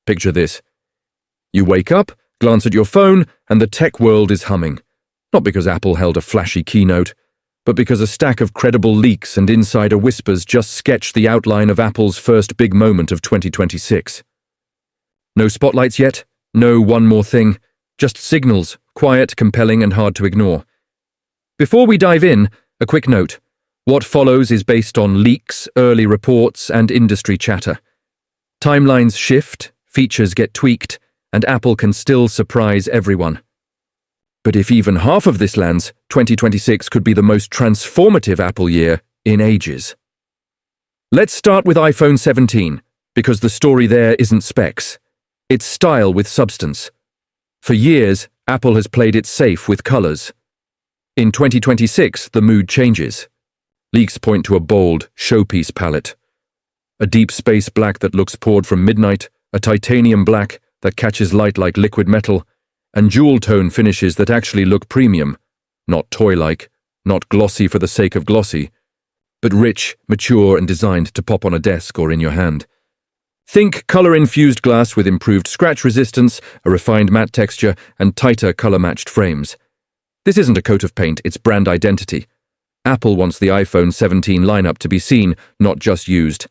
Picture this. You wake up, glance at your phone, and the tech world is humming. Not because Apple held a flashy keynote, but because a stack of credible leaks and insider whispers just sketched the outline of Apple's first big moment of 2026. No spotlights yet, no one more thing, just signals, quiet, compelling, and hard to ignore. Before we dive in, a quick note. What follows is based on leaks, early reports, and industry chatter. Timelines shift, features get tweaked, and Apple can still surprise everyone. But if even half of this lands, 2026 could be the most transformative Apple year in ages. Let's start with iPhone 17, because the story there isn't specs. It's style with substance. For years, Apple has played it safe with colors. In 2026, the mood changes. Leaks point to a bold, showpiece palette. A deep space black that looks poured from midnight, a titanium black that catches light like liquid metal, and jewel tone finishes that actually look premium, not toy-like, not glossy for the sake of glossy, but rich, mature, and designed to pop on a desk or in your hand. Think color-infused glass with improved scratch resistance, a refined matte texture, and tighter color-matched frames. This isn't a coat of paint, it's brand identity. Apple wants the iPhone 17 lineup to be seen, not just used.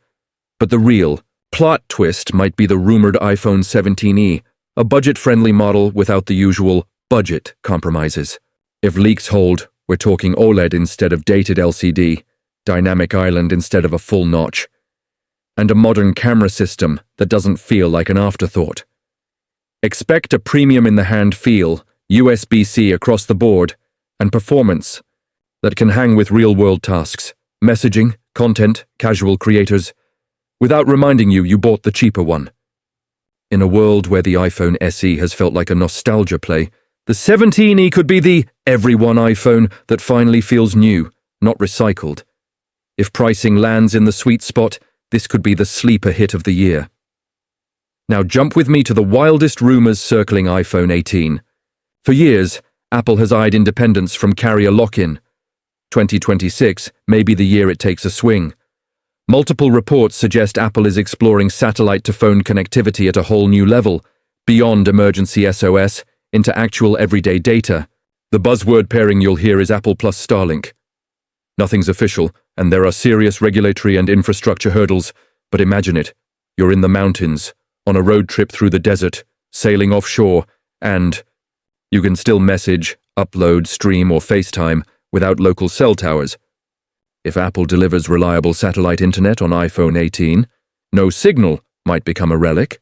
But the real, plot twist might be the rumored iPhone 17e, a budget-friendly model without the usual budget compromises. If leaks hold, we're talking OLED instead of dated LCD, dynamic island instead of a full notch, and a modern camera system that doesn't feel like an afterthought. Expect a premium-in-the-hand feel, USB-C across the board, and performance that can hang with real-world tasks, messaging, content, casual creators, without reminding you bought the cheaper one. In a world where the iPhone SE has felt like a nostalgia play, the 17e could be the everyone iPhone that finally feels new, not recycled. If pricing lands in the sweet spot, this could be the sleeper hit of the year. Now jump with me to the wildest rumors circling iPhone 18. For years, Apple has eyed independence from carrier lock-in. 2026 may be the year it takes a swing. Multiple reports suggest Apple is exploring satellite-to-phone connectivity at a whole new level, beyond emergency SOS, into actual everyday data. The buzzword pairing you'll hear is Apple plus Starlink. Nothing's official, and there are serious regulatory and infrastructure hurdles, but imagine it. You're in the mountains, on a road trip through the desert, sailing offshore, and you can still message, upload, stream, or FaceTime without local cell towers. If Apple delivers reliable satellite internet on iPhone 18, no signal might become a relic.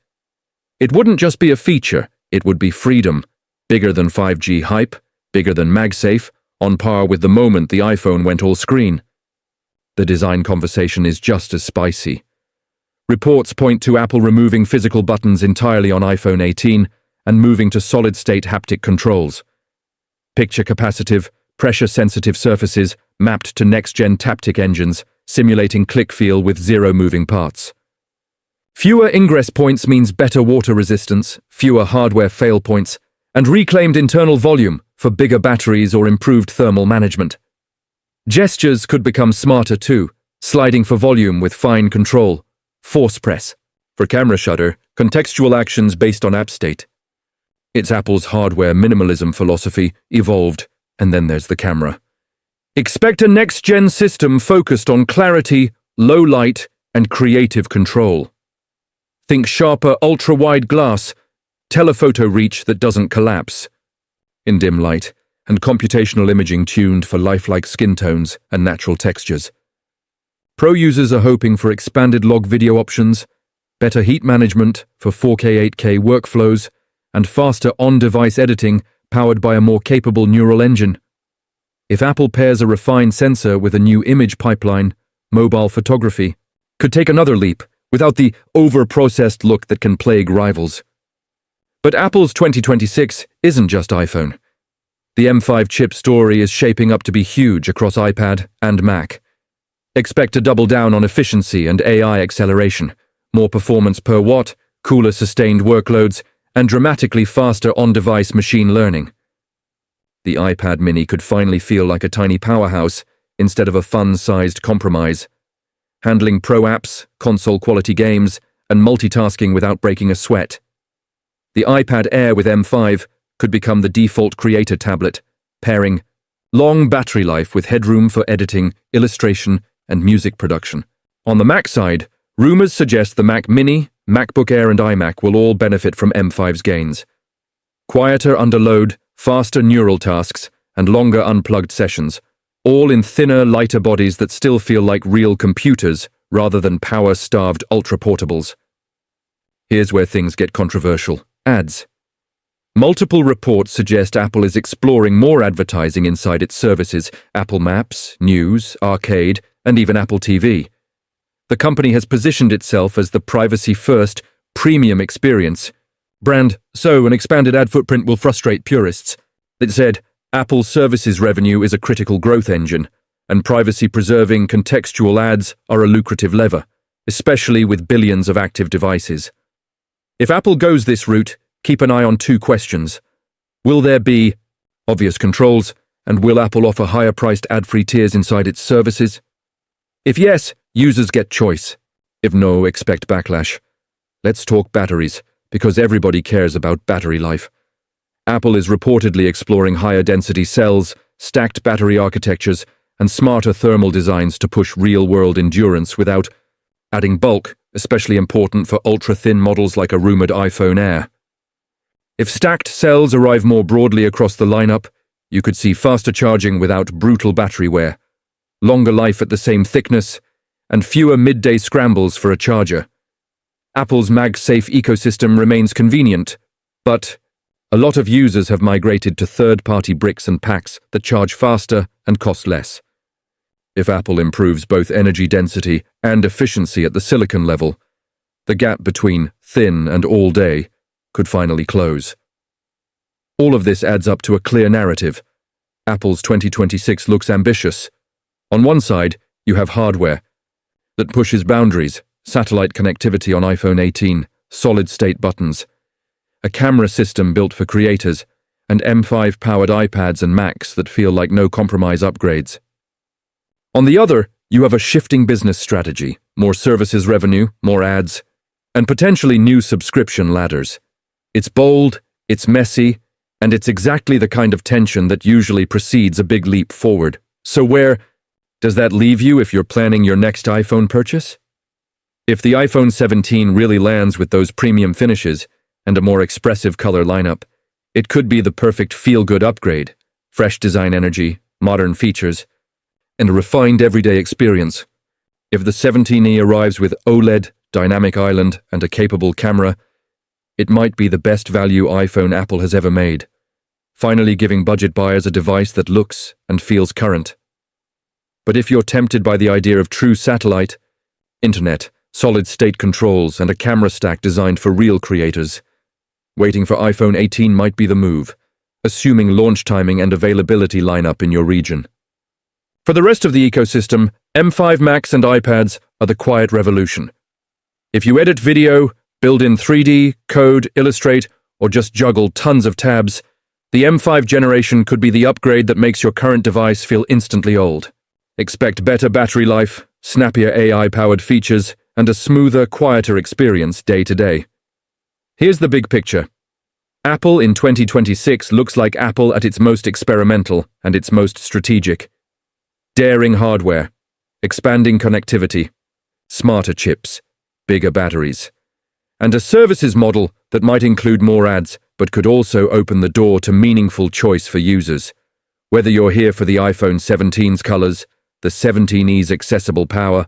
It wouldn't just be a feature, it would be freedom, bigger than 5G hype, bigger than MagSafe, on par with the moment the iPhone went all screen. The design conversation is just as spicy. Reports point to Apple removing physical buttons entirely on iPhone 18 and moving to solid-state haptic controls. Picture capacitive, pressure-sensitive surfaces mapped to next-gen Taptic engines, simulating click feel with zero moving parts. Fewer ingress points means better water resistance, fewer hardware fail points, and reclaimed internal volume for bigger batteries or improved thermal management. Gestures could become smarter too, sliding for volume with fine control, force press. For camera shutter, contextual actions based on app state. It's Apple's hardware minimalism philosophy, evolved, and then there's the camera. Expect a next-gen system focused on clarity, low light, and creative control. Think sharper ultra-wide glass, telephoto reach that doesn't collapse in dim light, and computational imaging tuned for lifelike skin tones and natural textures. Pro users are hoping for expanded log video options, better heat management for 4K 8K workflows, and faster on-device editing powered by a more capable neural engine. If Apple pairs a refined sensor with a new image pipeline, mobile photography could take another leap without the over-processed look that can plague rivals. But Apple's 2026 isn't just iPhone. The M5 chip story is shaping up to be huge across iPad and Mac. Expect to double down on efficiency and AI acceleration, more performance per watt, cooler sustained workloads, and dramatically faster on-device machine learning. The iPad mini could finally feel like a tiny powerhouse instead of a fun-sized compromise, handling pro apps, console-quality games, and multitasking without breaking a sweat. The iPad Air with M5 could become the default creator tablet, pairing long battery life with headroom for editing, illustration, and music production. On the Mac side, rumors suggest the Mac Mini, MacBook Air, and iMac will all benefit from M5's gains. Quieter under load, faster neural tasks, and longer unplugged sessions, all in thinner, lighter bodies that still feel like real computers rather than power-starved ultra-portables. Here's where things get controversial. Ads. Multiple reports suggest Apple is exploring more advertising inside its services: Apple Maps, News, Arcade, and even Apple TV. The company has positioned itself as the privacy-first, premium experience brand, so an expanded ad footprint will frustrate purists. It said, Apple's services revenue is a critical growth engine, and privacy-preserving contextual ads are a lucrative lever, especially with billions of active devices. If Apple goes this route, keep an eye on two questions. Will there be obvious controls, and will Apple offer higher-priced ad-free tiers inside its services? If yes, users get choice. If no, expect backlash. Let's talk batteries, because everybody cares about battery life. Apple is reportedly exploring higher-density cells, stacked battery architectures, and smarter thermal designs to push real-world endurance without adding bulk, especially important for ultra-thin models like a rumored iPhone Air. If stacked cells arrive more broadly across the lineup, you could see faster charging without brutal battery wear, longer life at the same thickness, and fewer midday scrambles for a charger. Apple's MagSafe ecosystem remains convenient, but a lot of users have migrated to third-party bricks and packs that charge faster and cost less. If Apple improves both energy density and efficiency at the silicon level, the gap between thin and all-day could finally close. All of this adds up to a clear narrative. Apple's 2026 looks ambitious. On one side, you have hardware that pushes boundaries: satellite connectivity on iPhone 18, solid-state buttons, a camera system built for creators, and M5-powered iPads and Macs that feel like no-compromise upgrades. On the other, you have a shifting business strategy: more services revenue, more ads, and potentially new subscription ladders. It's bold, it's messy, and it's exactly the kind of tension that usually precedes a big leap forward. So where does that leave you if you're planning your next iPhone purchase? If the iPhone 17 really lands with those premium finishes and a more expressive color lineup, it could be the perfect feel-good upgrade: fresh design energy, modern features, and a refined everyday experience. If the 17e arrives with OLED, dynamic island, and a capable camera, it might be the best value iPhone Apple has ever made, finally giving budget buyers a device that looks and feels current. But if you're tempted by the idea of true satellite, internet, solid-state controls, and a camera stack designed for real creators, waiting for iPhone 18 might be the move, assuming launch timing and availability line up in your region. For the rest of the ecosystem, M5 Macs and iPads are the quiet revolution. If you edit video, build in 3D, code, illustrate, or just juggle tons of tabs, the M5 generation could be the upgrade that makes your current device feel instantly old. Expect better battery life, snappier AI-powered features, and a smoother, quieter experience day to day. Here's the big picture. Apple in 2026 looks like Apple at its most experimental and its most strategic. Daring hardware, expanding connectivity, smarter chips, bigger batteries, and a services model that might include more ads but could also open the door to meaningful choice for users. Whether you're here for the iPhone 17's colors, the 17e's accessible power,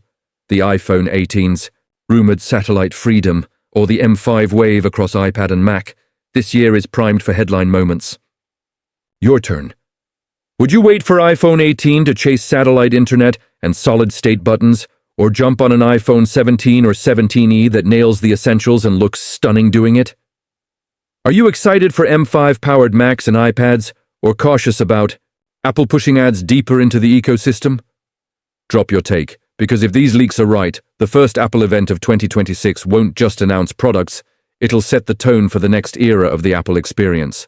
the iPhone 18's rumored satellite freedom, or the M5 wave across iPad and Mac, this year is primed for headline moments. Your turn. Would you wait for iPhone 18 to chase satellite internet and solid-state buttons, or jump on an iPhone 17 or 17e that nails the essentials and looks stunning doing it? Are you excited for M5-powered Macs and iPads, or cautious about Apple pushing ads deeper into the ecosystem? Drop your take, because if these leaks are right, the first Apple event of 2026 won't just announce products, it'll set the tone for the next era of the Apple experience.